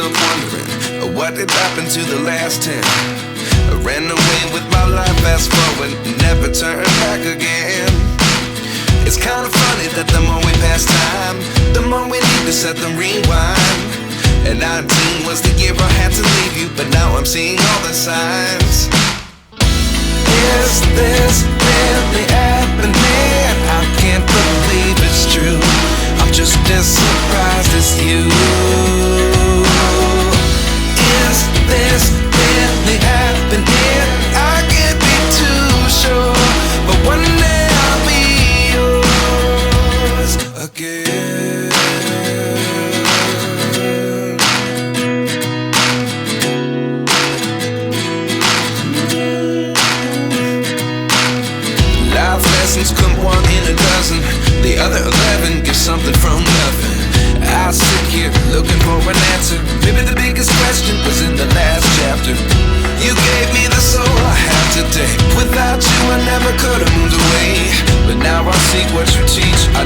myself wondering, what did happen to the last 10? I ran away with my life, fast forward, never turn back again. It's kind of funny that the more we pass time, the more we need to set them rewind. And 19 was the year I had to leave you, but now I'm seeing all the signs. Is this really happening? I can't believe it's true. I'm just as surprised as you. Is this really happening? I can't be too sure, but one day I'll be yours again. Life lessons come one in a dozen. The other 11 give something from nothing. I sit here looking for an answer. Maybe the biggest question was in the last chapter. You gave me the soul I have today. Without you I never could have moved away, but now I seek what you teach. I